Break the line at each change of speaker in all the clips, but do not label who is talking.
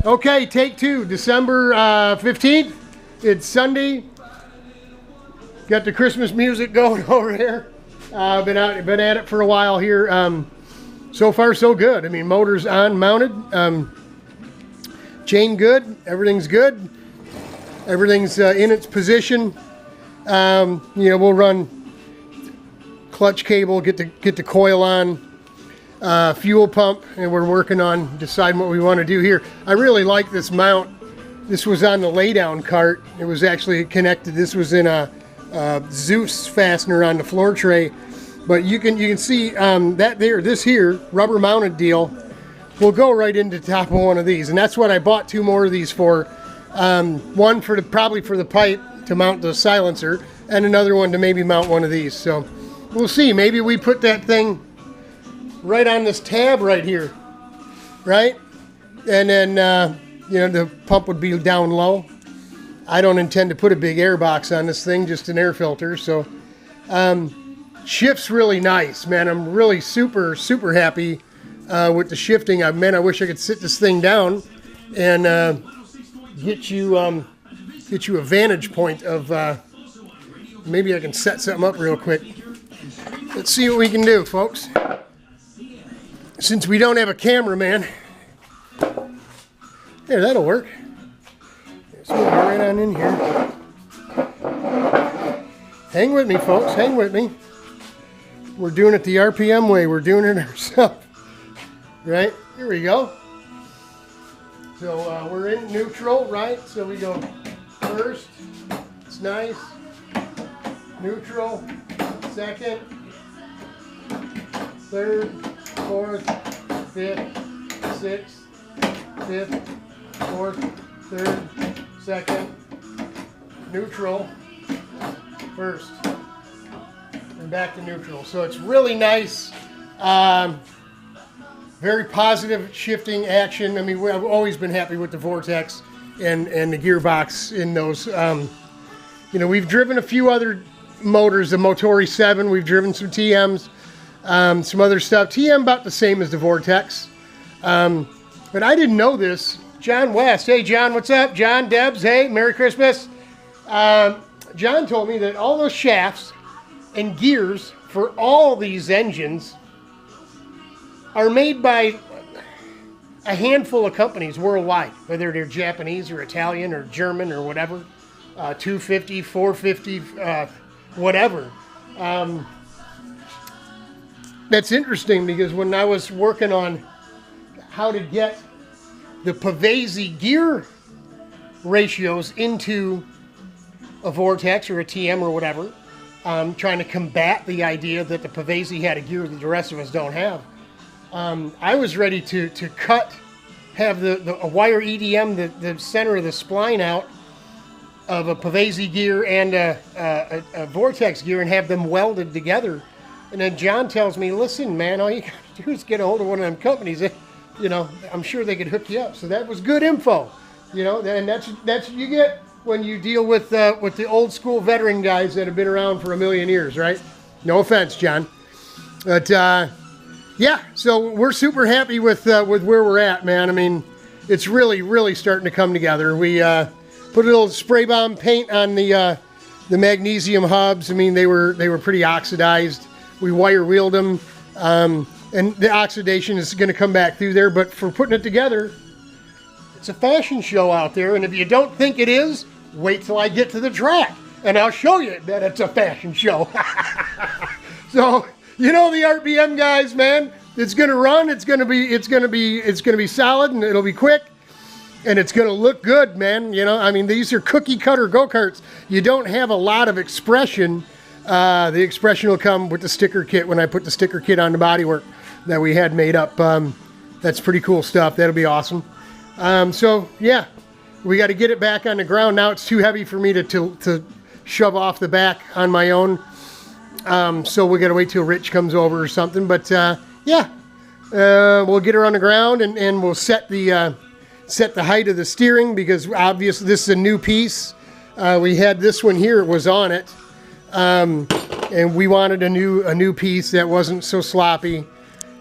Okay, take two, December 15th. It's Sunday. Got the Christmas music going over here. Been at it for a while here. So far, so good. I mean, motor's on, mounted. Chain good. Everything's good. Everything's in its position. We'll run clutch cable, get the coil on. Fuel pump, and we're working on deciding what we want to do here. I really like this mount. This was on the laydown cart. It was actually connected. This was in a Zeus fastener on the floor tray, but you can see this here rubber mounted deal will go right into the top of one of these, and that's what I bought two more of these for. One for probably for the pipe to mount the silencer, and another one to maybe mount one of these. So we'll see. Maybe we put that thing right on this tab right here, right? And then, the pump would be down low. I don't intend to put a big air box on this thing, just an air filter. So, shift's really nice, man. I'm really super, super happy with the shifting. I wish I could sit this thing down and get you a vantage point of, maybe I can set something up real quick. Let's see what we can do, folks. Since we don't have a cameraman. There, that'll work. Let's move it right on in here. Hang with me, folks. Hang with me. We're doing it the RPM way. We're doing it ourselves. Right? Here we go. So we're in neutral, right? So we go first. It's nice. Neutral. Second. Third. Fourth, fifth, sixth, fifth, fourth, third, second, neutral, first, and back to neutral. So it's really nice, very positive shifting action. I mean, I've always been happy with the Vortex and the gearbox in those. We've driven a few other motors, the Motori 7, we've driven some TMs. Some other stuff. TM about the same as the Vortex. But I didn't know this. John West. Hey, John, what's up? John, Debs, hey, Merry Christmas. John told me that all those shafts and gears for all these engines are made by a handful of companies worldwide, whether they're Japanese or Italian or German or whatever. 250, 450, whatever. That's interesting because when I was working on how to get the Pavesi gear ratios into a Vortex or a TM or whatever, trying to combat the idea that the Pavesi had a gear that the rest of us don't have, I was ready to have a wire EDM, the center of the spline out of a Pavesi gear and a Vortex gear and have them welded together. And then John tells me, listen, man, all you got to do is get a hold of one of them companies. I'm sure they could hook you up. So that was good info, and that's what you get when you deal with the old school veteran guys that have been around for a million years, right? No offense, John. But, so we're super happy with where we're at, man. I mean, it's really, really starting to come together. We put a little spray bomb paint on the magnesium hubs. I mean, they were pretty oxidized. We wire wheeled them, and the oxidation is going to come back through there. But for putting it together, it's a fashion show out there. And if you don't think it is, wait till I get to the track, and I'll show you that it's a fashion show. So the RPM guys, man, it's going to run. It's going to be solid, and it'll be quick, and it's going to look good, man. These are cookie cutter go-karts. You don't have a lot of expression. The expression will come with the sticker kit when I put the sticker kit on the bodywork that we had made up. That's pretty cool stuff. That'll be awesome. We got to get it back on the ground. Now it's too heavy for me to shove off the back on my own. So we got to wait till Rich comes over or something. But we'll get her on the ground and we'll set the height of the steering because obviously this is a new piece. We had this one here. It was on it. And we wanted a new piece that wasn't so sloppy,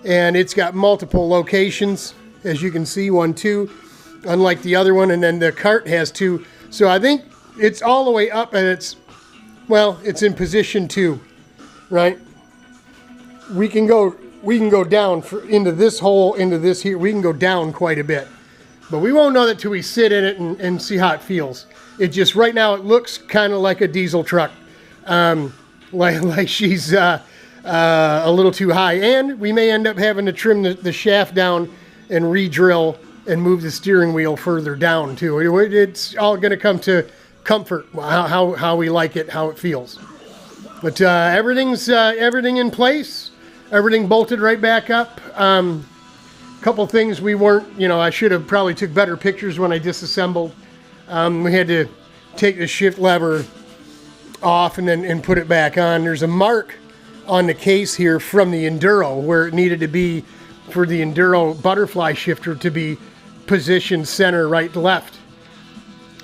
and it's got multiple locations, as you can see, 1, 2, unlike the other one, and then the Kart has 2. So I think it's all the way up, and it's in position 2, right? We can go down into this hole, into this here. We can go down quite a bit, but we won't know that till we sit in it and see how it feels. It just, right now, it looks kind of like a diesel truck, like she's a little too high, and we may end up having to trim the shaft down and re-drill and move the steering wheel further down too. It's all going to come to comfort, how we like it, how it feels. But everything in place, everything bolted right back up. Couple things we weren't, I should have probably took better pictures when I disassembled. We had to take the shift lever off and put it back on. There's a mark on the case here from the Enduro where it needed to be for the Enduro butterfly shifter to be positioned center, right to left.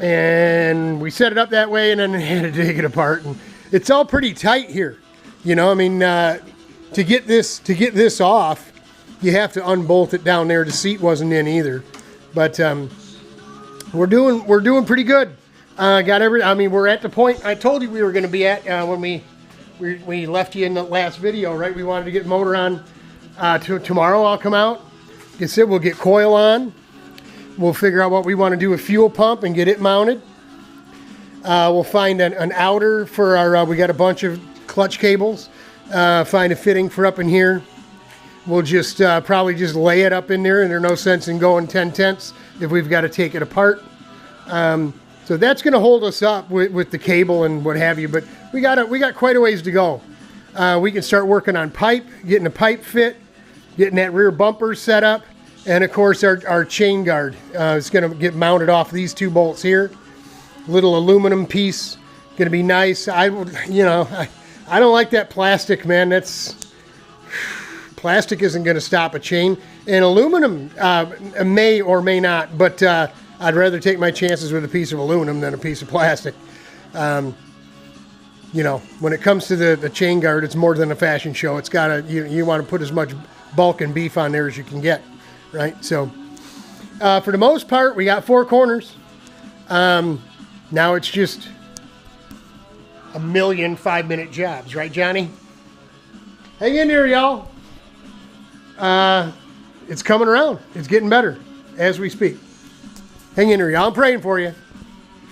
And we set it up that way, and then had to take it apart. And it's all pretty tight here. To get this off, you have to unbolt it down there. The seat wasn't in either. But we're doing pretty good. We're at the point I told you we were going to be at when we left you in the last video, right? We wanted to get the motor on. Tomorrow I'll come out. Like I said, we'll get coil on. We'll figure out what we want to do with fuel pump and get it mounted. We'll find an outer for our, we got a bunch of clutch cables. Find a fitting for up in here. We'll just probably just lay it up in there, and there's no sense in going 10/10 if we've got to take it apart. So that's going to hold us up with the cable and what have you, but we got quite a ways to go. We can start working on pipe, getting the pipe fit, getting that rear bumper set up, and of course our chain guard is going to get mounted off these 2 bolts here. Little aluminum piece, going to be nice. I don't like that plastic, man. Plastic isn't going to stop a chain, and aluminum may or may not, but I'd rather take my chances with a piece of aluminum than a piece of plastic. When it comes to the chain guard, it's more than a fashion show. It's got you want to put as much bulk and beef on there as you can get, right? So for the most part, we got 4 corners. Now it's just a million 5-minute jobs, right, Johnny? Hang in there, y'all. It's coming around. It's getting better as we speak. Hang in there, y'all. I'm praying for you.